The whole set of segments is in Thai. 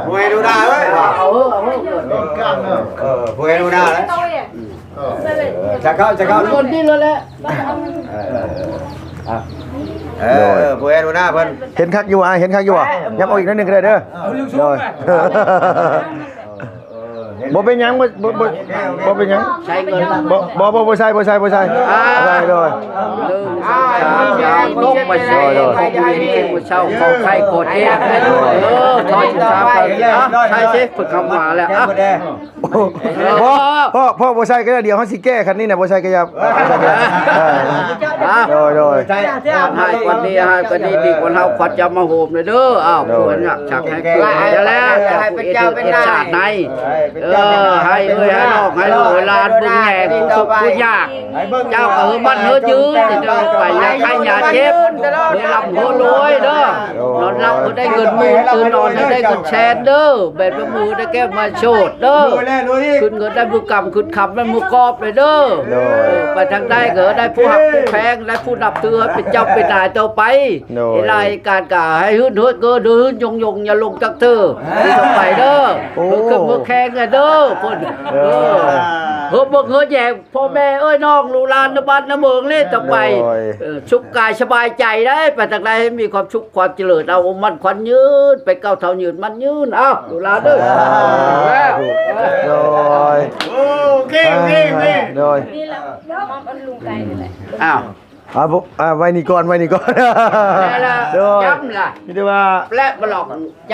ผู้ให้ดูได้เว้ยเอาผู้ให้ดูได้เลยจะเข้าคนที่เลยแหละผู้ให้ดูหน้าเพิ่นเห็นคักอยู่อ่ะเห็นคักอยู่อ่ะยับเอาอีกนิดนึงก็ได้เด้อบ่เป็นหยังบ่เป็นหยังใช้เงินบ่ใช่ได้เลยลงมาใช้ของมีผู้เช่าของใครโคตรเองทอยชาไปใช่ใช่ฝึกคำมาแล้วพ่อบ่ใช่ก็เดี๋ยวเฮาสิแก้คันนี้น่ะบ่ใช่ก็อย่าโดยให้วันนี้ดีกว่าเฮาขวัญจะมาโหมเลยเด้ออ้าวควรอยากชักให้เกิดจะแล้วให้เป็นเจ้าเป็นนายในให้ให้นอกให้ลูกหลานบุญแห่ผู้สุขผู้ยากเจ้าก็มันเฮอยืนจะเดินไปอย่าใครอย่าเจ็บเมื่อรับหัวรวยเด้อนอนรับก็ได้เงินมือตื่นนอนได้เงินแชร์เด้อเบ็ดมือได้แก้มาโชดเด้อขึ้นเงินได้มือกำขึ้นคำได้มือกอบเลยเด้อไปทางได้เกิดได้ผู้หักผู้แพงได้ผู้นับถือเป็นเจ้าเป็นนายเจ้าไปรายการกาให้หื้นเกิดหื้นยงอย่าลงจักเธอที่ต้องไปเด้อมือแข่งกันเด้อคนเฮ้ยแย่พ่อแม่เอ้ยน้องลูกหลานบ้านน้ำเมืองนี่ต้องไปชุบกายสบายใจได้ไปทางใดให้มีความชุบความเจริญเอามันควันยืนไปเก้าเท่ายืนมันยืนเอาลูกหลานเด้อโดยโอเคโดยนี่แหละมอมลุงไก่นี่แหละอ้าวไว้นี่ก่อนจำล่ะนี่ได้ว่าแปลบล็อกจ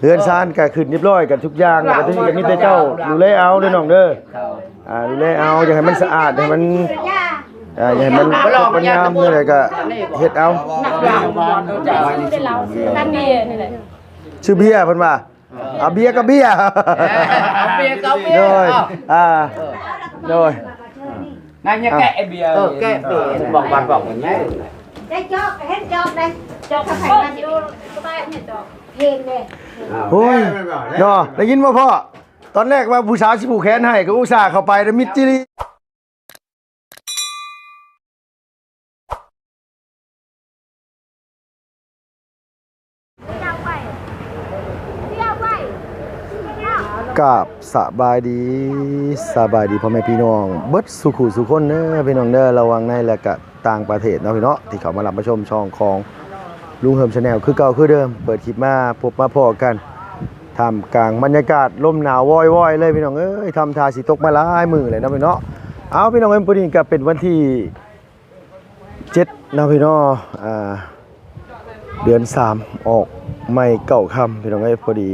เฮือนซานก็ขึ้นเรียบร้อยกันทุกอย่างแล้วก็ที่ก็มีแต่เจ้าดูแลเอาเด้อน้องเด้อดูแลเอาอย่าให้มันสะอาดให้มันอย่าให้มันงามนี่แหละก็เฮ็ดเอาตั้งเบียร์นี่แหละชื่อเบียร์เพิ่นว่าเบียร์ก็เบียร์โดยโดยนั่นเนี่ยแกะเบียร์แกะเบียร์บอกอย่างนี้ได้จอกเห็นจอกเลยจอกใครมาดูก็ได้เห็นจอกเพลงเลยโอ้ยเนาะได้ยินบ่พ่อตอนแรกว่าผู้สาวสิผูกแขนให้ก็อุตส่าห์เข้าไปแล้วมิดจิริกับสบายดีพ่อแม่พี่น้องเบิดสุขุสุคนเด้อพี่น้องเด้อระวังในและก็ต่างประเทศเนาะพี่เนาะที่เขามารับมาชมช่องของลุงเฮิมชาแนลคือเก่าคือเดิมเปิดคลิปมาพบมาพอกันทำกลางบรรยากาศลมหนาวว่อยๆเลยพี่น้องเอ้ยทำทาสีตกมาหลายมือเลยนะพี่เนาะเอาพี่น้องเอ็มพอดีก็เป็นวันที่7นะพี่น้องเดือน3ออกไม่เก่าค่ำพี่น้องเอ้ยพอดี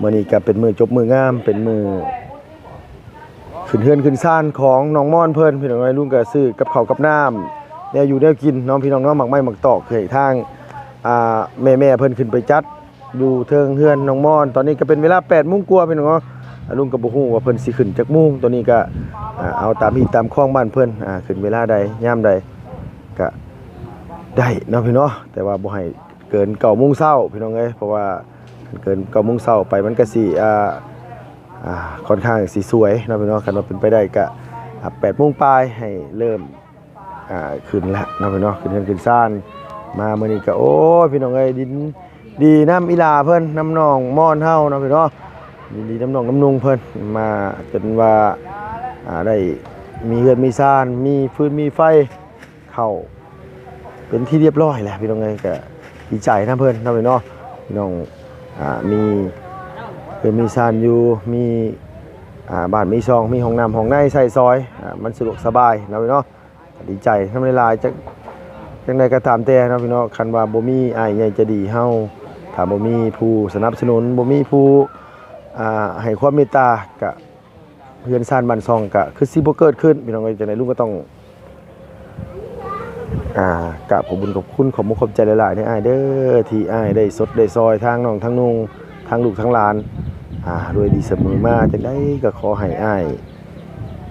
มื้อนี้ก็เป็นมือจบมืองามเป็นมือขึ้นเฮือนขึ้นซ่านของน้องม่อนเพิ่นพี่น้องเอ้ยลุงก็ซื้อกับข้าวกับน้ำแนวอยู่แนวกินน้องพี่น้องเนาะหมักไม้หมักตอกเคยทางแม่เพิ่นขึ้นไปจัดอยู่เทิงเฮือนน้องม่อนตอนนี้ก็เป็นเวลา 8:00 นกว่าพี่น้องเนาะลุงก็บ่ฮู้ว่าเพิ่นสิขึ้นจักโมงตอนนี้ก็เอาตามที่ตามคลองบ้านเพิ่นขึ้นเวลาใดยามใดก็ได้เนาะพี่เนาะแต่ว่าบ่ให้เกิน 9:00 นพี่น้องเอ้ยเพราะว่าเกิน 9:00 นไปมันก็สิค่อนข้างสิสวยเนาะพี่น้องคันว่าเป็นไปได้ก็8:00 นปลายให้เริ่มขึ้นแล้วเนาะพี่น้องขึ้นซ่านมามื้อนี้ก็โอ้ยพี่น้องเอ้ยดินดีน้ำอีลาเพิ่นน้ำนองม่อนเฮาเนาะพี่น้องดีน้ำนองน้ำนุงเพิ่นมาจนว่าได้มีเฮือนมีซ่านมีฟืนมีไฟเข้าเป็นที่เรียบร้อยแล้วพี่น้องเอ้ยก็ดีใจนะเพิ่นเนาะพี่น้องพี่น้องมีเฮือนมีซ่านอยู่มีบ้านมีช่องมีห้องน้ำห้องในใส่ซอยมันสะดวกสบายเนาะพี่น้องดีใจทำลายจังใดก็ตามแต่เนาะพี่น้องคันว่าบ่มีอ้ายใหญ่จะดีเฮาถ้าบ่มีผู้สนับสนุนบ่มีผู้ให้ความเมตตาก็เฮือนซ่านบ้านช่องก็คือสิบ่เกิดขึ้นพี่น้องเอ้ยจังได๋ลุงก็ต้องกราบขอบคุณขอบคุณขอบใจหลายๆเนี่ยอ้ายเด้อที่อ้ายได้สดได้ซอยทางน้องทางนุ่งทางลูกทางหลานรวยดีเสมอมาจังได๋ก็ขอให้อ้าย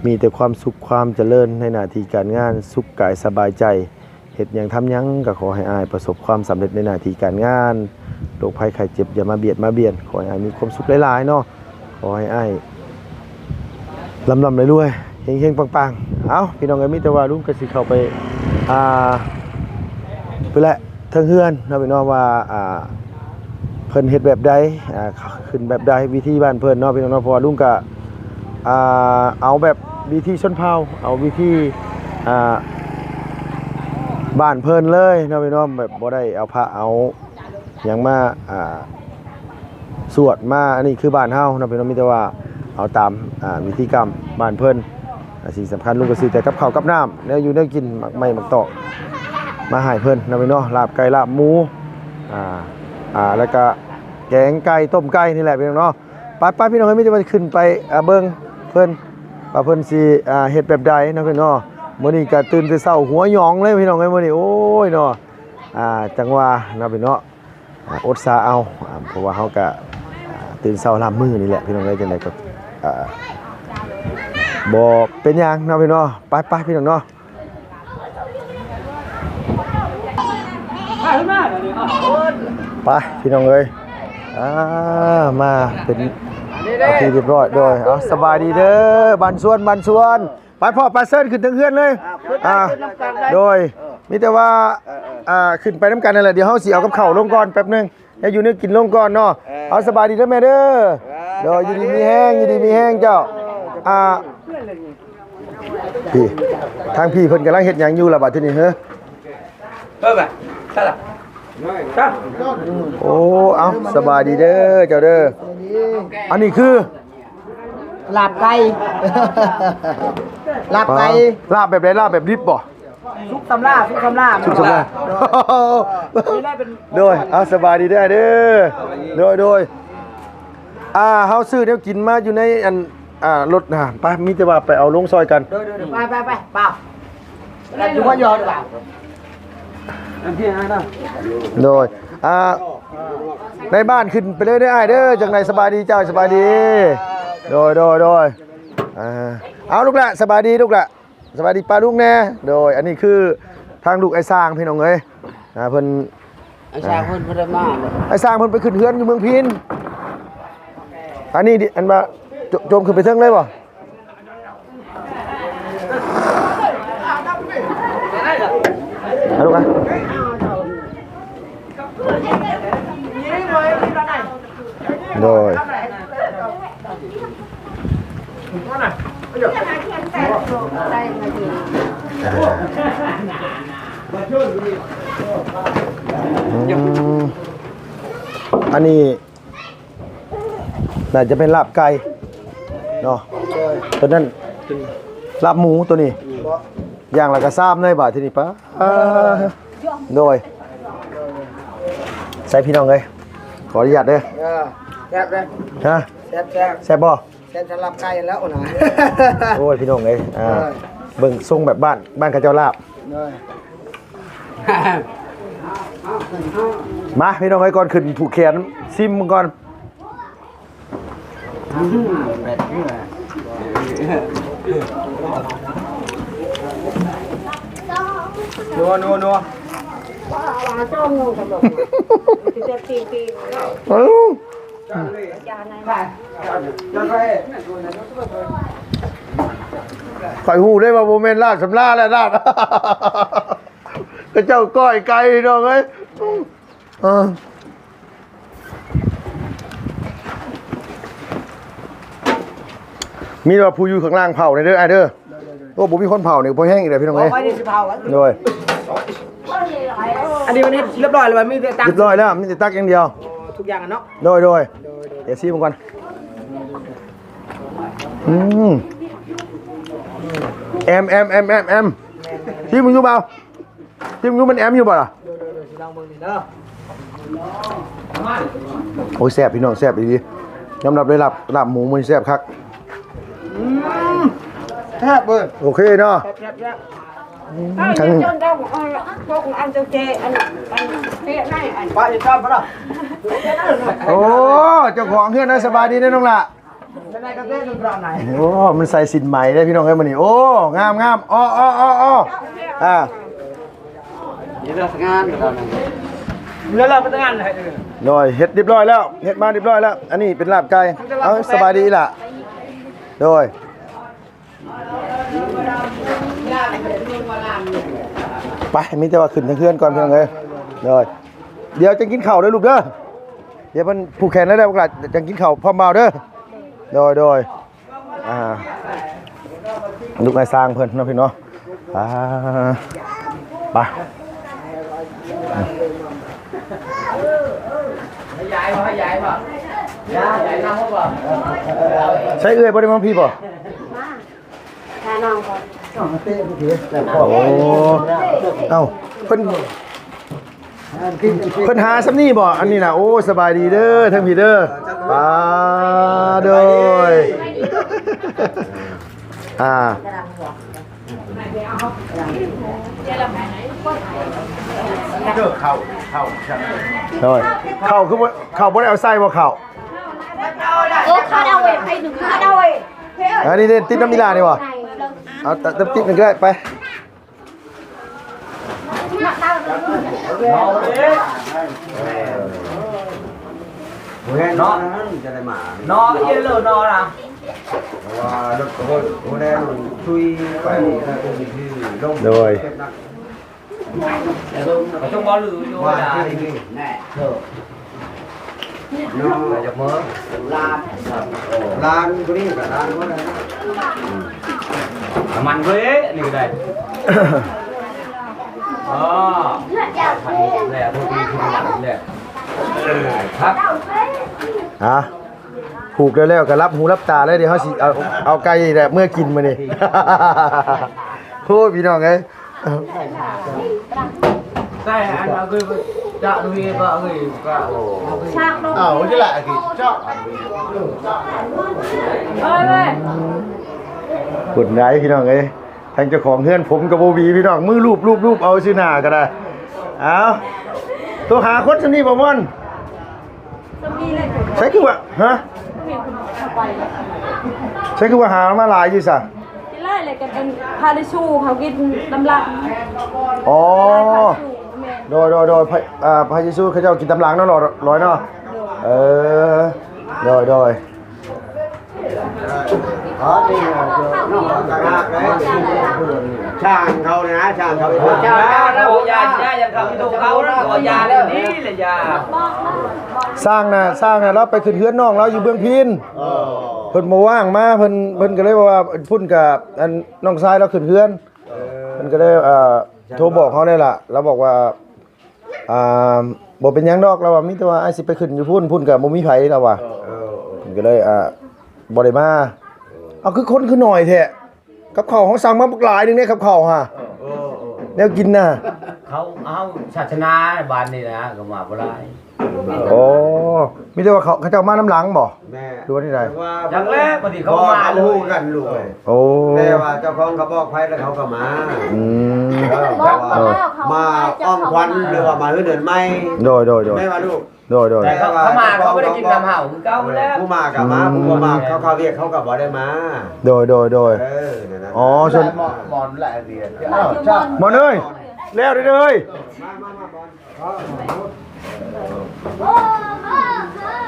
มีแต่ความสุขความเจริญในหน้าที่การงานสุขกายสบายใจเฮ็ดหยังทำหยังก็ขอให้อ้ายประสบความสำเร็จในหน้าที่การงานโรคภัยไข้เจ็บอย่ามาเบียดขอให้อ้ายมีความสุขหลายๆเนาะขอให้อ้ายลำรวยๆเฮงๆปังๆเอ้าพี่น้องเอ้ยมีแต่ว่าลุงก็สิเข้าไปเพิ่นแหละทางเฮือนเนาะพี่น้องว่า เพิ่นเฮ็ดแบบใดขึ้นแบบใดวิธีบ้านเพิ่นเนาะพี่น้องเนาะเพราะว่าลุงก็เอาแบบวิธีชนเผ่าเอาวิธีบ้านเพิ่นเลยเนาะพี่น้องแบบบ่ได้เอาพระเอาหยังมาสวดมาอันนี้คือบ้านเฮาเนาะพี่น้องมีแต่ว่าเอาตามวิธีกรรมบ้านเพิ่นสิ่งสำคัญลุงก็ซื้อแต่กับข้าวกับน้ำแล้วอยู่ได้กินหมักไม้หมักตอกมาให้เพิ่นเนาะพี่น้องลาบไก่ลาบหมูแล้วก็แกงไก่ต้มไก่นี่แหละพี่น้องเนาะไปพี่น้องไม่ได้ว่าขึ้นไปเบิ่งเพิ่นว่าเพิ่นสิเฮ็ดแบบใดเนาะพี่น้องมื้อนี้ก็ตื่นแต่เช้าหัวหยองเลยพี่น้องเอ้ยมื้อนี้โอ้ยเนาะจังว่าเนาะพี่น้องอดซาเอาเพราะว่าเฮาก็ตื่นเช้าลามมื้อนี่แหละพี่น้องเอ้ยจังได๋ก็บ่เป็นหยังเนาะพี่น้องไปพี่น้องเนาะไปพี่น้องเอ้ยมาเป็นที่เรียบร้อยโดยสบายดีเด้อบันส่วนไปพ่อปลาเส้นขึ้นถึงเฮือนเลยโดยมีแต่ว่าขึ้นไปน้ำกันนั่นแหละเดี๋ยวเฮาสิเอากับข้าวลงก่อนแป๊บนึงให้อยู่นึกกินลงก่อนเนาะเอาสบายดีเด้อแม่เด้อโดยอยู่ดีมีแห้งเจ้าพี่ทางพี่เพิ่นกำลังเฮ็ดหยังอยู่ล่ะบัดทีนี้เฮ้อแบบใช่ล่ะโอ้เอาสบายดีเด้อเจ้าเด้ออันนี้คือลาบไก่ลาบไก่ลาบแบบไหนลาบแบบดิบบ่ซุปตำลาโดยเอาสบายดีเด้อเด้อโดยเฮาซื้อแนวกินมาอยู่ในอันรถนะไปมีแต่ว่าไปเอาลงซอยกันไปเปล่าอยู่ว่ายอดเปล่าโดยในบ้านขึ้นไปเลยได้เด้อจังไดสบายดีเจ้าสบายดีโดยเอาลูกละสบายดีลูกละสบายดีป้าลูกแน่โดยอันนี้คือทางลูกไอ้สร้างพี่น้องเอ้ยเพิ่นไอ้สร้างเพิ่นบ่ได้มาไอ้สร้างเพิ่นไปขึ้นเฮือนอยู่เมืองพินอันนี้อันว่าโจมขึ้นไปเทิงเลยบ่เอาลูกอ่ะโดยอันนี้น่าจะเป็นลาบไก่เนาะตัวนั้นลาบหมูตัวนี้อย่างละก็ซ้ำเลยบาทที่นี่ปะโดยใส่พี่น้องเลยขออนุญาตเด้อแซ่บเลยฮะแซ่บบ่แซ่บสำหรับไก่แล้วนะโอ้ยพี่น้องเลยเบิ่งทรงแบบบ้านข้าเจ้าลาบมาพี่น้องเลยก่อนขึ้นผูกแขนซิมมึงก่อนนัวข่อยหูได้มาโมเมนต์ลาดสำลาแล้วลาดก็เจ้าก้อยไก่น้องเอ้ยมีว่าผู้อยู่ข้างล่างเผาในเด้อเด้อโอ้บุมีคนเผาเนี่ยพอแห้งอีกเลยพี่น้องเอ้ยโดยอันนี้มันเรียบร้อยแล้วมันมีแต่ตักเรียบร้อยแล้วมีแต่ตักอย่างเดียวทุกอย่างเนาะโดยเดี๋ยวซีมันก่อนแอมซีมึงอยู่เปล่าซีมึงอยู่มันแอมอยู่เปล่าล่ะโอ้ยแซ่บพี่น้องแซ่บดียอมรับเลยลาบหมูมันแซ่บคักแซ่บเบิ่งโอเคเนาะทั้งพวกอันเจ้าเจอันเฮ็ดให้อันป้าจะชอบบ่ล่ะโอ้เจ้าของเฮือนน่ะสบายดีเด้อน้องล่ะในกระเต้นตรงไหนโอ้มันใส่สินไหมได้พี่น้องเอ้ยมื้อนี้โอ้งามอ้อนี่เลิกงานแล้วนะเราไปงานให้โดยเฮ็ดเรียบร้อยแล้วเฮ็ดมาเรียบร้อยแล้วอันนี้เป็นลาบไก่เอาสบายดีล่ะโดยไปมีแต่ว่าขึ้นทางเพื่อนก่อนเพียงเลยเดี๋ยวจะกินข้าวด้วยลูกเด้อ เดี๋ยวเพิ่นผูกแขนแล้วพวกหลานจังกินข้าวพร้อมเบาเด้อโดยลูกนายสร้างเพิ่นเนาะพี่เนาะไปยายบ่ยายนั่งบ่ใช้เอื้อยบ่ได้มาพี่บ่พาน้องก่อน โอ้เอ้าเพิ่นหาซ้ำนี่บ่อันนี้น่ะโอ้สบายดีเด้อทั้งพี่เด้อปาโดยเข้าโดยเข้าคือเข้าบ่ได้เอาใส่บ่เข้าข้าเอาเว้ยให้หนึ่งข้าเอาเว้ยอันนี้ติดน้ำมิลานี่บ่เอาติดนึงก็ได้ไปเนาะจะได้มาเนาะเย็นเลยเนาะนะว่ารถโอ้แน่ช่วยไปที่ลง โดยช่วงบอลหรือโยนแน่เถอะน้องจะเมื่อลานตัวนี้กับลานก็ได้มันเว้ยนี่ก็ได้อ๋อแหละพวกนี้คือแหละครับผูกแล้วก็รับหูรับตาแล้วเดี๋ยวเขาสิเอาไก่แบบเมื่อกินมานี่โอ้พี่น้องเอ้ยใช่อันเราคือจะดูยังก็คือก็ฉากลงนี่แหละคือชอบกดไลค์พี่น้องเอ้ยทางเจ้าของเฮือนผมกับโบวีพี่น้องมือรูปเอาชื่อหน้าก็ได้เอาตัวหาคนสนี่บ่ม่อนใช่คือว่าฮะใช่คือว่าหามาหลายอยู่ซะที่ไล่เลยกันเป็นพาดิชูเขากินน้ำลังอ๋อโดยพระเยซูเขาเจ้ากินตำลังเนาะร้อยเนาะโดยช่างเขาเลยนะช่างเขาช่างแล้วยายังเขาดูเขาแล้วยาแล้วนี่เลยยาสร้างนะแล้วไปขึ้นเฮือนน้องเราอยู่เบื้องพินเพิ่นบ่ว่างมาเพิ่นก็เลยว่าพุ่นกับอันน้องชายเราขึ้นเฮือนเพิ่นก็เลยโทรบอกเขาได้ล่ะแล้วบอกว่าบ่เป็นหยังดอกเราว่ามีแต่ว่าไอ้สิไปขึ้นอยู่พุ่นก็บ่มีไผแล้วว่าเพิ่นก็เลยบ่ได้มาเอาคือคนคือหน่อยแท้กับข้าวเขาสั่งมาบักหลายนึงเนี่ยกับข้าวฮะแนวกินน่ะเขาเอาศาสนาบ้านนี่นะก็มาบ่ได้โอ้มีแต่ว่าเขาเจ้ามาน้ำหลังบ่แม่ดูว่าที่ใดอย่างแรกปกติเขามาลูกกันลูกโอ้แต่ว่าเจ้าของเขาบอกไผแล้วเขาก็มามาอ้อมควันหรือว่ามาเดือนใหม่โดยไม่มาลูกโดยแต่เขามาเขาไม่ได้กินน้ำเห่าคือเก่าแล้วผู้มากับมาผู้มาเขาเรียกเขากับบ่ได้มาโดยอ๋อชนมอนแหละเรียนมอนเอ้ยแล้วเลย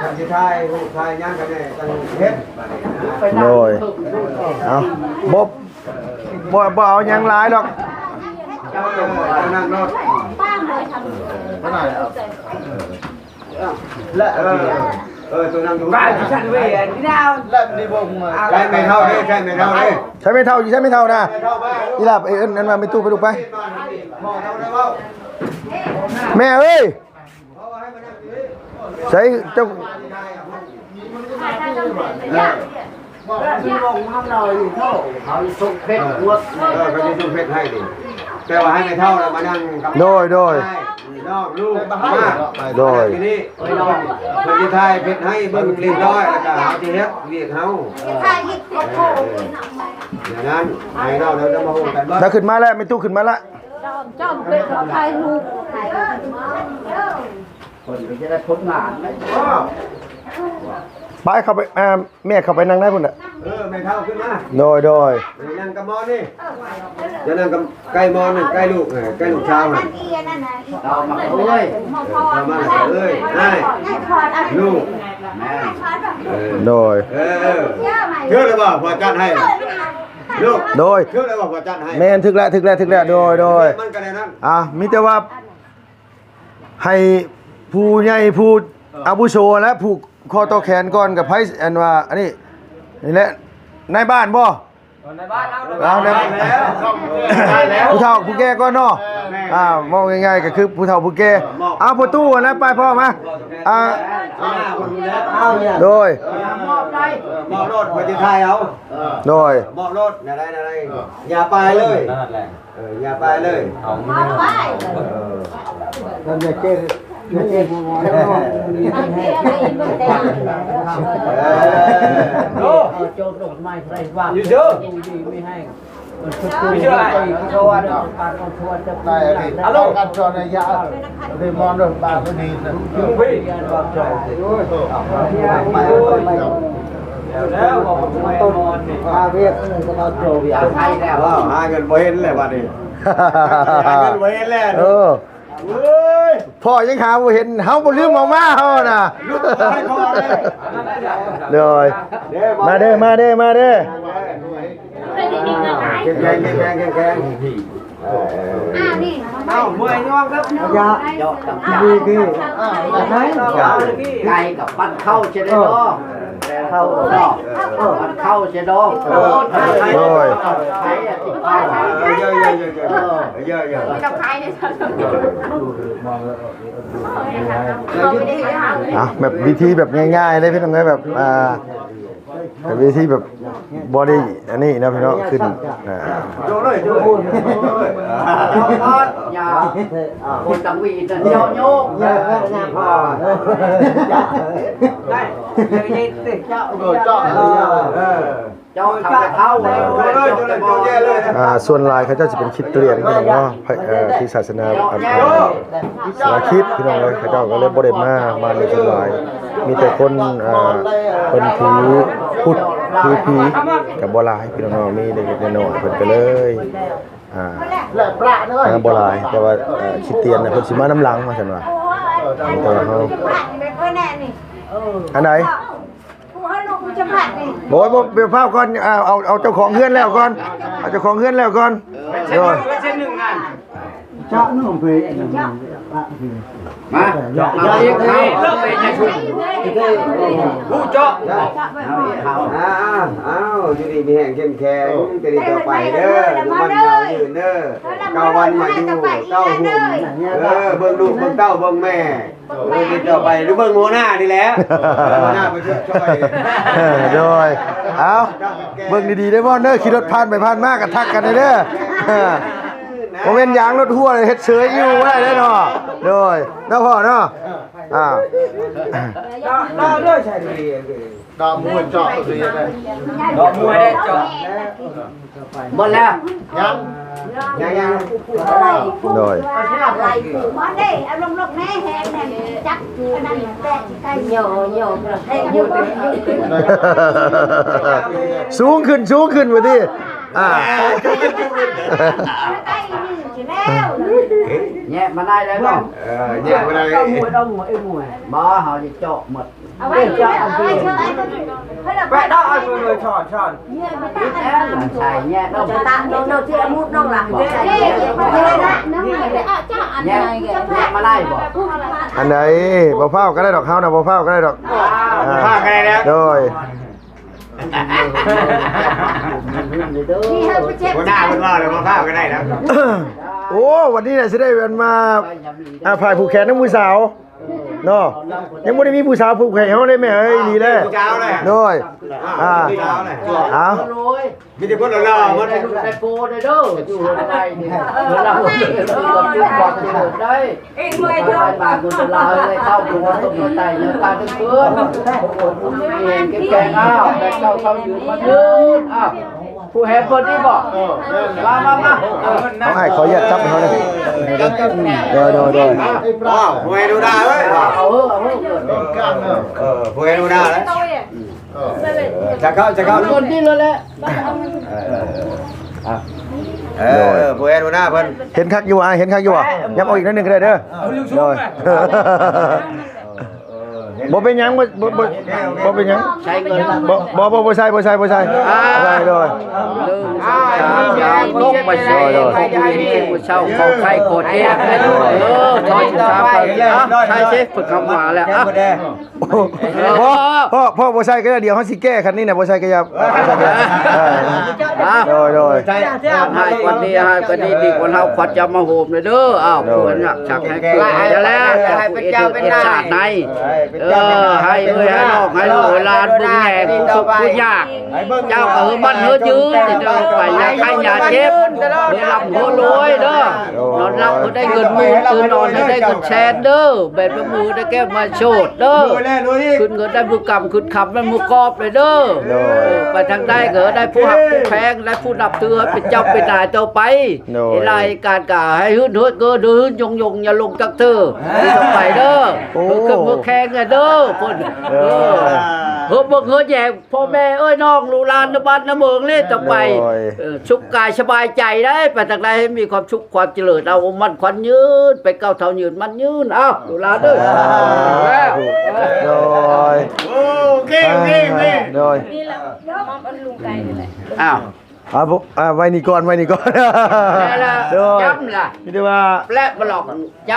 กันที่ไทยลูกไทยย่างกันเนี่ยกันเฮ็ดโดยเอาบ่เอายังหลายหรอกนั่งรถป้าเลยทำและตัวนั่งอยู่บ้านฉันเว้ยที่ดาวและนี่บ่มาใช่ไม่เท่าดิใช่ไม่เท่าดิใช่ไม่เท่านะอีหลับนั่นมาไม่ตู้ไปลูกไปแม่เอ้ยใช้เจ้าที่ลงทำเราอยู่เท่าเขาส่งเพชรวัวเขาจะส่งเพชรให้ดิแต่ว่าให้ไม่เท่าเรามานั่งโดยน้องลูกมาโดยทีนี้น้องคนที่ไทยเพชรให้เบิ่งเรียบร้อยแล้วก็หาที่เฮ็ดเรียกเฮาอย่างนั้นให้เราเดี๋ยวจะมาโหกันบ่ถ้าขึ้นมาแล้วไม่ตู้ขึ้นมาละจ้อมเป็นเขาไทยลูกคนจะได้พ้นงานไหมไปเข้าไปแม่เข้าไปนั่งได้พุ่นน่ะไม่เท่าขึ้นมาโดยนั่งกับมอนี่จะนั่งกับไก่มอนี่ไก่ลูกชาวน่ะเอามาเลยเอามาเลยได้ลูกแม่โดยเชื่อเลยว่าพอจัดให้ลูกโดยเชื่อเลยว่าพอจัดให้แม่นถึกแล้วโดยมีแต่ว่าให้ผู้ใหญ่ผู้ อาบุโชและผูกคอต่อแขนก่อนกับไผอันว่าอันนี้นี่แหละในบ้านบ่เอาแล้วผู้เฒ่าผู้แก่ก่อนเนาะมองง่ายๆก็คือผู้เฒ่าผู้แก่เอาประตูนะไปพ่อมาโดย มอบรถไปที่ไทยเอา โดย มอบรถอะไรอย่าไปเลยอย่าไปเลยเอา มาไป นั่นอย่าเก้อย่าเก้มองแล้วก็มีทั้งให้โอ้โจดดอกไม้ใส่ว่างอยู่เด้อไม่ให้ไม่เชื่ออะไรชวนการชวนจะได้ฮัลโหลการชวนระยะได้มองเรื่องบาปดีนะพี่บอกใจโอ้ยแล้วบอกไม่ต้นมาเรียกก็เอาโจวิอาไทยแล้วหาเงินบ่เห็นเลยบัดนี้หาเงินบ่เห็นแล้วพ่อยังหาบ่เห็นเฮาบ่ลืมเอามาเฮาน่ะเด้อมาเด้อแข็งนี่ เอาเมื่อยง่วงครับยาดีไก่กับปั้นเข้าใช่ไหมเนาะเข้าเนาะปั้นเข้าใช่เนาะโอ้ยไข่ติดข้าวเยอะกับใครเนี่ยแบบวิธีแบบง่ายๆเลยพี่น้องแบบแบบวิธีแบบบอดี้อันนี้นะพี่น้องขึ้นโจ้เลยโจ้อย่าคนตังวีจะโยโย่ได้ยังยินติเจ้าเจ้าทำไปเข้าส่วนลายเขาจะเป็นคิดเรียนพี่น้องเนาะที่ศาสนาศาสนาคิดพี่น้องเลยเขาเจ้าก็เลยบ่ได้มาในส่วนลายมีแต่คนเป็นถือพุทธถือผีกับบ่หลายพี่น้องมีเด็กๆน้อยๆเพิ่นก็เลยบ่หลายแต่ว่าคริสเตียนน่ะเพิ่นสิมาน้ำหลังว่าซั่นว่าแต่ว่าเฮาอันไหนบ่เดี๋ยวพาก่อนเอาเจ้าของเฮือนแล้วก่อนเอาเจ้าของเฮือนแล้วก่อนโดยเจ้านุ่มเพยมาเจาะเราเองเลิกไปจะชุบผู้เจาะอ้าวอยู่ดีมีแห่งเข้มแข็งจะดีต่อไปเด้ออยู่มันยาวยืนเด้อเก้าวันมาอยู่เต้าหุ่มเบิ่งลูกเบิ่งเต้าเบิ่งแม่ดีต่อไปหรือเบิ่งหัวหน้านี่แหละหัวหน้าไปช่วยโดยเอาเบิ่งดีๆได้บ่เด้อขี่รถผ่านไปผ่านมาก็ทักกันเด้อโมเมนต์ยางรถหัวเฮ็ดเฉยอยู่ได้เด้อเนาะโดยเนาะพ่อเนาะดอกด้วยใช่ดีดอกมวยเจาะสิได้ดอกมวยได้เจาะหมดแล้วยังโดยมาได้อารมณ์ลกแน่แหงเนี่ยจับอันนั้นแต่ใกล้โยให้โยสูงขึ้นว่าดิใกล้นี่สิแล้วแย่มาได้แล้วเนาะแย่มาได้ต้องมวยบ่เฮาสิเจาะหมดเอาไว้เจาะไปได้เอาเลยช้อนเนี่ยไม่ตา ใช่แย่ต้องตาเราที่มุดน้องหลังเนี่ยน้ำมันอ่ะจ้าอันไหนแย่มาได้บ่อันไหนบ่เฝ้าก็ได้ดอกเฮานะบ่เฝ้าก็ได้ดอกผ้ากันแล้วโดยหัวหน้ามันว่าเลยมาผ้ากันได้แล้วโอ้วันนี้เนี่ยสิได้เป็นมาฝ่ายผูกแขนน้ำมือสาวเนาะยังไม่ได้มีผู้สาวผูกแขนเขาได้ไหมเฮ้ยนี่แหละโดยเอามีแต่คนหล่อๆมันได้โปได้เด้ออยู่ได้นี่เราบอกได้เอ็งเลยเถอะบาคนลาวเลยเข้าหัวต้มไตเนื้อตาทั้งคืนเองแกงอ้าวแต่เข้าอยู่มายืนอ้าวผู้แฮปปี้นี่บอกมาเอาให้ขอยัดจับเขาเลยโดยว้าวผู้แฮดูได้เว้ยเอาผู้แฮดูได้แล้วจะเข้าคนที่เลยแหละผู้แฮดูหน้าเพิ่นเห็นคักอยู่ยับเอาอีกนิดนึงก็ได้เด้อโดยเ บ่เป็นหยังบ่เป็นหยัง ใช้เงิน บ่ใช่ใช่โดย ลืมลบมาใช้ของผู้เช่าของใครกดเองถอยตามไปใช่สิฝึกคำว่าแล้วพ่อบ่ใช่ก็เดี๋ยวเฮาสิแก้คันนี้น่ะบ่ใช่ก็อย่าโดยให้วันนี้ดีกว่าเฮาขวัญจะมาโหมเลยเด้ออ้าวควรชักให้เกิดจะแล้วให้พระเจ้าเป็นชาติในให้ให้นอกให้ลูกหลานบุญแห่ผู้สุขผู้ยากเจ้าก็บ้านเฮอยืนจะเดินไปอย่าใครอย่าเจ็บเดี๋ยวรับหัวรวยเด้อนอนรับก็ได้เงินมือคืนนอนได้เงินแชร์เด้อเบ็ดมือได้แก้มาโชดเด้อขึ้นเงินได้มือกำขึ้นคำได้มือกอบเลยเด้อไปทางได้เกิดได้ผู้หักผู้แพงได้ผู้นับถือเป็นเจ้าเป็นนายเจ้าไปรายการกาให้หื้นหื้นเกิดหื้นยงอย่าลงจักเธอที่ต้องไปเด้อขึ้นมือแข้งเด้อคนเฮ้ยเฮ้ยแย่พ่อแม่เอ้ยน้องลูกหลานบ้านน้ำเมืองเล่นต่อไปสุขกายสบายใจได้ไปทางใดให้มีความสุขความเจริญเอามันควันยืนไปเก้าเท่ายืนมันยืนเอาลูกหลานเด้อโดยนี่แหละมอมอันลุงไก่นี่แหละอ้าวไว้นี่ก่อนแล้วจำล่ะนี่ว่าแปลกบ่หลอกจ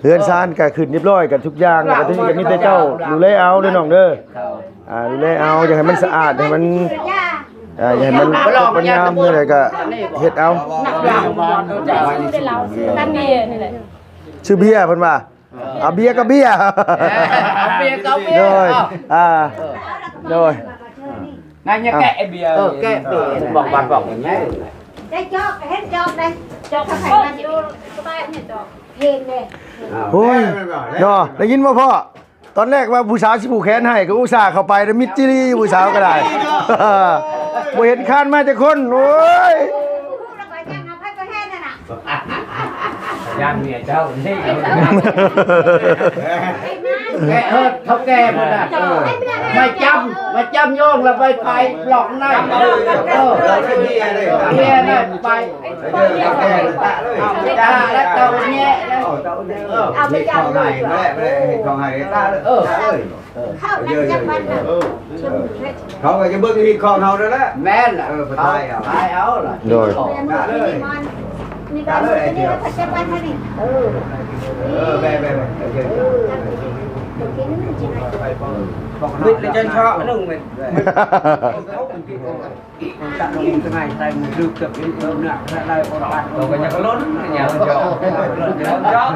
เรือนซานก็ขึ้นเรียบร้อยกันทุกอย่างแล้วก็ที่นี่ก็มีแต่เจ้าดูแลเอาเด้อน้องเด้อดูแลเอาอย่าให้มันสะอาดให้มันอย่าให้มันงามนี่แหละก็เฮ็ดเอาตั้งเบียร์นี่แหละชื่อเบียร์เพิ่นว่าเบียร์ก็เบียร์โดยโดยนั่นเนี่ยแกะเบียร์แกะเบียร์บอกอย่างนี้ได้จอกเห็นจอกได้จอกไข่มันอยู่สบายเนี่ยจอกเพลงเลยโอ้ยเนาะได้ยินบ่พ่อตอนแรกว่าผู้สาวสิผูกแขนให้ก็อุตส่าห์เข้าไปแล้วมิดจิรีผู้สาวก็ได้บ่เห็นคานมาแต่คนโอ้ยย่างเมียเจ้านี่แกเขาแก่หมดอ่ะมาจำโยงแล้วไปหลอกหน้าเมียเนี่ยไปแล้วเจ้าเมียเอาไปจับหน่อยไม่ได้ของหายตาเข้านั่งจับมันเขาก็จะเบิ่งที่ของเฮาแล้วแหละแม่นล่ะตายเอาล่ะโดยนี่ก็เลยนี่ก็จะไปให้นี่แม่มิดเลยจนชอบนึงมิดตัดลงง่ายใส่มือดึกกับยืนเติมเนี่ยได้พอตัดเราก็ยังล้นอย่างชอบ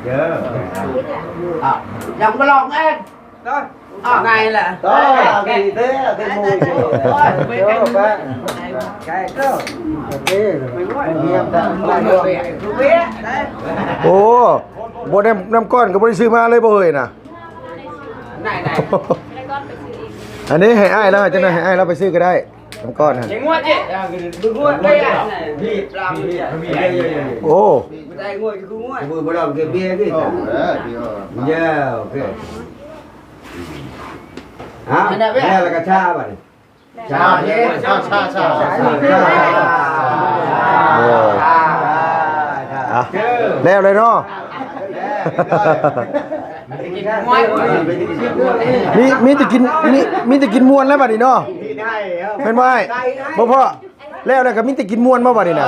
เยอะยังมาลองเองไงล่ะcái thế cái mùi cái đóโอ้บ่ได้น้ำก้อนก็บ่ได้ซื้อมาเลยบ่เฮ้ยน่ะอันนี้ให้อ้ายแล้วจังได๋ให้อ้ายเราไปซื้อก็ได้น้ำก้อนฮะงวดจิดูงวดเลยพี่ปลาโอ้ได้งวดคืองวดมือบ่ดอกเบียร์พี่เย้โอเคนี่ละกระชาบ่นี่ชาแล้วเลยเนาะมีแต่กินมวนแล้วบัดนี้เนาะเป็นบ่บ่พ่อแล้วก็มีแต่กินมวนบ่บัดนี้น่ะ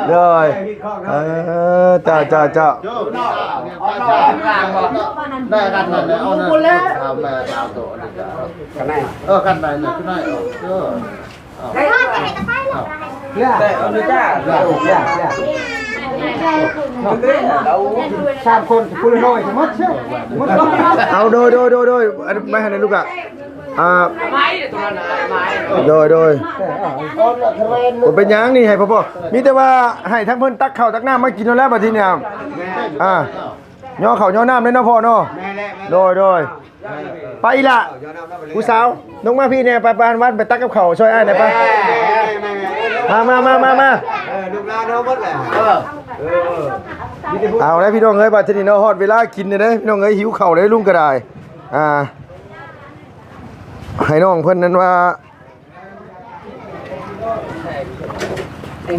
เลยจ้าได้กันนั่นเอานั่นเอาแม่เอาตัวนี่กันไหนกันไหนน่ะกันไหนได้จะให้ตะไคร้หรอได้เอาเลยจ้าสามคนคุณน้อยหมดใช่เอาโดยไม่ให้ลูกอ่ะโดยเป็นยังนี่ให้พ่อมีแต่ว่าให้ทั้งเพิ่นตักข้าวตักน้ำมากินแล้วบัดทีนี้ย่อข้าวย่อน้ำเลยนะพ่อเนาะโดยไปล่ะผู้สาวน้องมาพี่เนี่ยไปบ้านวัดไปตักกับข้าวช่วยอ้ายหน่อยไปมาลูกหลานเฮาหมดแหละเอาแล้วพี่น้องเอ้ยบัดนี้เนาะฮอดเวลากินเด้พี่น้องเอ้ยหิวข้าวเลยลุงก็ได้ให้น้องเพิ่นนั้นว่า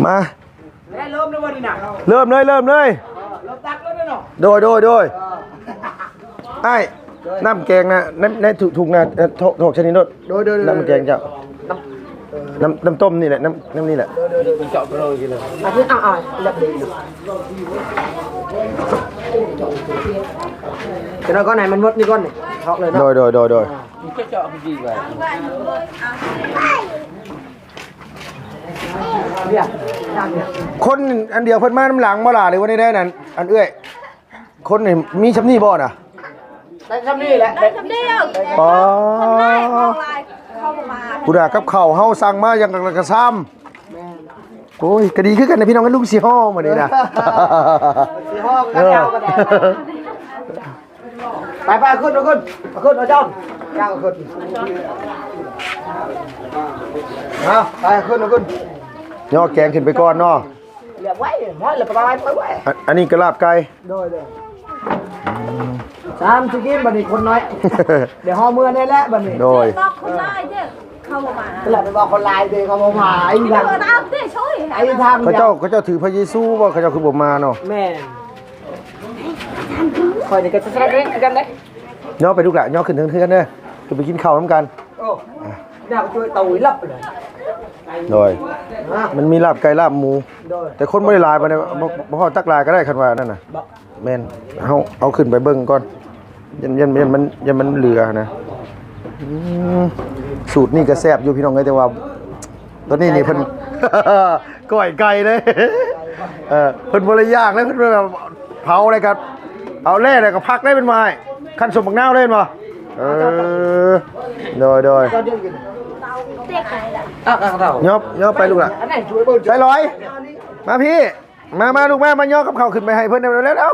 มาเริ่มเลย โดยไอ้น้ำแกงนะในถุงนะโถกชนิดนู้นโดยน้ำแกงเจ้าน้ำต้มนี่แหละน้ำนี่แหละ เจาะไปเลยกินเลยอันนี้เล็บดีจะนอนก้อนไหนมันมดนี่ก้อนนี่ทอกเลยเนาะโดยเจาะไปดีกว่าคนอันเดียวเพิ่นมาน้ำหลังบ่ล่ะหรือว่าได้นั่นอันเอื้อยคนนี่มีชำนี่บ่น่ะได้ชำนี่แหละได้คำเดียว อ๋อ เข้ามา ผู้ด่ากับข้าวเฮาสั่งมาอย่างกระซ้ำโอ้ยก็ดีคือกันนะพี่น้องกันลุงสิฮ้อมื้อนี้นะ สีห้องกันยาวก็ได้ไปขึ้นเอาจ้องย่างขึ้นไปขึ้นย่อแกงขึ้นไปก่อนเนาะ เหลือไว้น้อยเหลือประมาณไว้อันนี้กระลาบไก่โดยสามสิกินบัดนี้คนน้อยเดี๋ยวห่อมือได้แล้วบัดนี้โดยบอกคนลายเด้อเข้ามานะ แล้วไปบอกคนลายเด้เขามาไอ้ทาง เอาเด้อช่วย ไอ้ทาง เขาเจ้าถือพระเยซูบ่เขาเจ้าคือบ่มาเนาะแม่คอยนี่ก็จะสลับกันได้ย่อไปลูกหละย่อขึ้นกันเด้อคือไปกินข้าวน้ำกันโอ้ดาวช่วยตุ๋ยลับไปเลยโดยมันมีลาบไก่ลาบหมูแต่คนไม่ได้ลายไปเนี่ยบ่ฮอดตักลายก็ได้คันว่านั่นน่ะแม่นเอาขึ้นไปเบิ่งก่อนยันมันเหลือนะสูตรนี่ก็แซ่บอยู่พี่น้องเอ้ยแต่ว่าตอนนี้นี่เพิ่น ก้อยไก่เลยเพิ่นบ่ได้ย่างเลยเพิ่นแบบเผาอะไรกันเอาแร่อะไรก็พักได้เป็นไม้คันสมบักนาวเล่นบ่โดยเด็กไหนล่ะย่อไปลูกล่ะใช้ร้อยมาพี่มาลูกมาย่อกับเข่าขึ้นไปให้เพิ่นแล้ว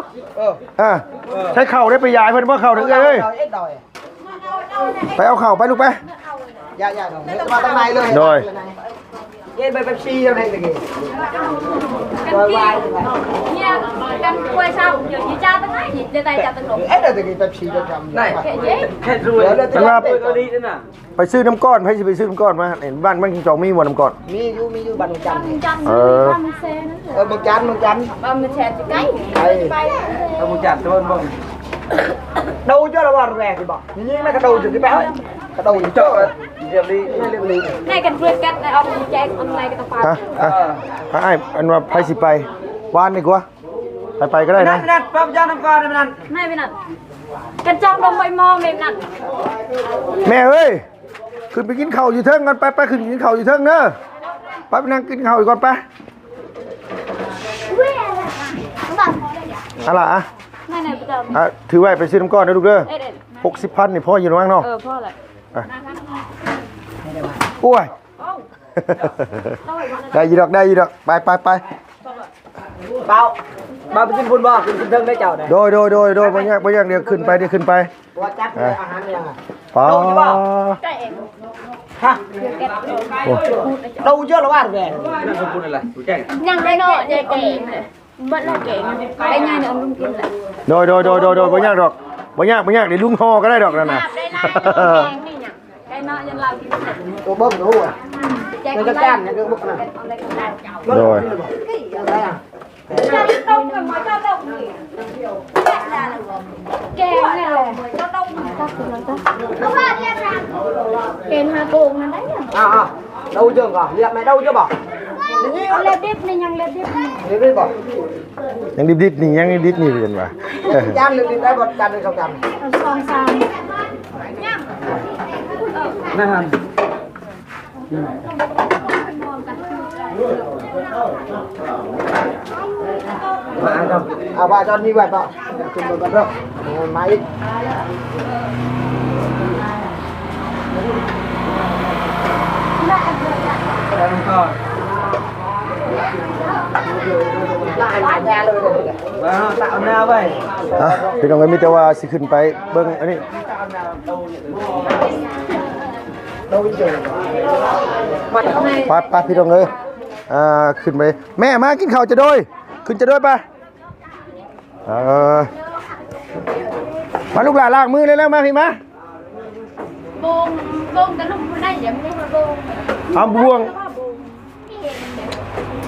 ใช้เข่าได้ไปยายเพิ่นบ่เข่าถึงเอ้ยไปเอาเข่าไปลูกไปอย่ามาตั้งในเลยโดยเย็นไปเป็นซีแล้วไหนตะกี้เนี่ยกันกล้วยเช้าเดี๋ยวยี่จ้าตั้งไหนยี่จะได้จ้าตั้งหลงเอ๊ะเดี๋ยวตะกี้เป็นซีจะจำได้แค่รวยแล้วจะไปซื้อน้ำก้อนให้ไปซื้อน้ำก้อนมาเห็นบ้านกินจองมีหมดน้ำก้อนมีอยู่บ้านเมืองจันทร์เมืองเซนเมืองจันทร์บ้านเมืองแชร์จะใกล้ไปเมืองจันทร์ตัวเมืองđâu cho là bạn rẻ thì bảo nhưng mà cái đầu thì cái béo cái đầu thì chợ điểm đi này cần vượt cắt này ông chạy ông này cái tàu phà ไอ้อันว่าไปสิไปวานดีกว่าไปก็ได้นะไม่นั่นปั๊มจ้าน้ำก้อนไม่นั่นไม่นั่นกันจ้องลงไปมองไม่นั่นแม่เอ้ยขึ้นไปกินข้าวอยู่เทิงกันไปขึ้นกินข้าวอยู่เทิงเนอะไปนั่งกินข้าวก่อนไปอะไรอ่ะถือไว้ไปซื้อน้ำก้อนนะลูกเด้อ60,000นี่พ่ออยู่มั้งเนาะพ่ออะไรโอ้ยได้ยีดอกไปเบาไปกินบุญบ่กินเทิงได้เจ้าได้โดยบ่ยากเดี๋ยวขึ้นไปว่าจัดอาหารเนี่ยป๋าฮะđâu chưa là bạn về nhang đây nọ dây kẹn vẫn là kẹn cái nhai nữa ôngกินแหละโดยบ่ยากเดี๋ยวลุงห่อก็ได้ดอกนั่นน่ะcái nọ nhân làmตัวเบิ่งรู้อ่ะcáiจักรเนี่ยคือบุกน่ะโดยđông rồi mới cho đông kẹn này là mới cho đông nó phát hiện ra kẹn hà cồn này đấy đâu chưa cả liệp mày đâu chưa bỏ lên tiếp này nhang lên tiếp đi bỏยังดิบนี่ยังดิบนี่เป็นว่าจานนึงได้บ่จานนึง2จาน2 3นั่นฮะbà cho như vậy bà cùng một bật đâu máy lại nhà luôn tạo nào vậyพี่น้องเอ้ยมีแต่ว่าสิขึ้นไปเบิ่งอันนี้ไปพี่น้องเอ้ยขึ้นไปแม่มากินข้าวจะโดยขึ้นจะโดยไปมาลูกหลานล้างมือเลยแล้วมาพี่มาบงกันลูกได้ยังไม่มาบงเอาบวง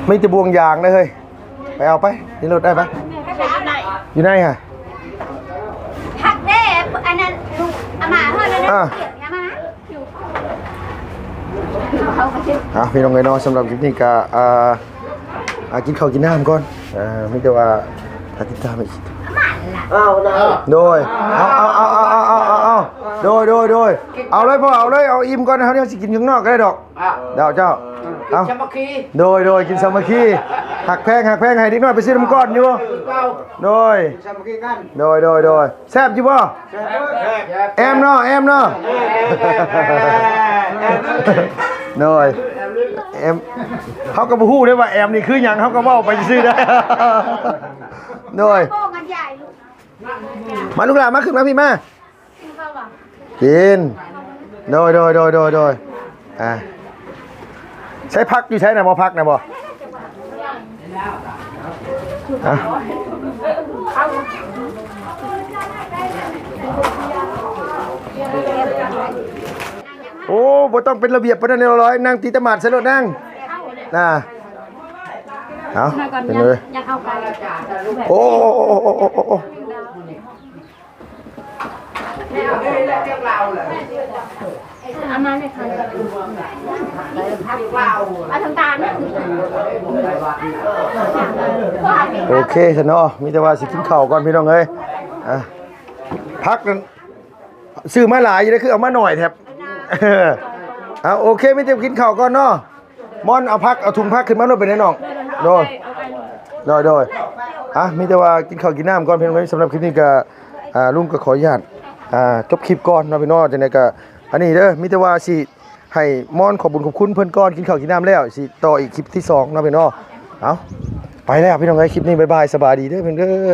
ไม่จะบวงยางเลยเฮ้ยไปเอาไปนี่รถได้ปะ อยู่ไหนฮะ หักเด้อันนั้นลูกอามาเฮานั่นน่ะเกี่ยวมาเขาก็สิ พี่น้องเอ้ยเนาะสำหรับคลิปนี้ก็กินข้าวกินน้ำก่อนไม่แต่ว่าถ้าติดตามอีกโดยเอาโดยเอาเลยพ่อเอาเลยเอาอิ่มก่อนนะครับเดี๋ยวสิกินข้างนอกก็ได้ดอกเดี๋ยวเจ้าเอา ชมัคคี โดยกินสามัคคีหักแพงให้เด็กน้อยไปซื้อน้ำก้อนอยู่โดยแซ่บอยู่บ่แอมเนาะโดยแอมเขาก็บ่ฮู้ได้ว่าแอมนี่คือหยังเขาก็เว้าไปซื้อได้โดย โป้กันใหญ่ลูก มาลูกหลานมาขึ้นมาพี่มากินโดยใช้พักอยู่ใช้นะบ่พักนะบ่โอ้บ่ต้องเป็นระเบียบปานนั้นเลยร้อยนั่งตีตะหมาดใส่รถนั่งน่ะเอาเป็นเลย อยากเอาไก่ โอ้เอามาเลยค่ะเอาทางการนะ โอเคฉันเนาะมีแต่ว่าสิกินข้าวก่อนพี่น้องเอ้ยพักนั้นซื้อมาหลายอยู่เลยคือเอามาหน่อยแทบโอเคไม่เต็มกินข้าวก่อนเนาะม่อนเอาถุงพักขึ้นมาโน่นไปไหนน้องโดยมีแต่ว่ากินข้าวกินน้ำก่อนพี่น้องเอ้ยสำหรับคลิปนี้ก็ลุงก็ขออนุญาตจบคลิปก่อนเนาะพี่น้องจังได๋ก็อันนี้เด้อมีแต่ว่าสิให้ม่อนขอบคุญขอบคุณเพิ่นก่อนกินข้าวกินน้ำแล้วสิต่ออีกคลิปที่2เนาะพี่น้องเอาไปแล้วพี่น้องเอ้ยคลิปนี้บ๊ายบายสบายดีเด้อเพิ่นเด้อ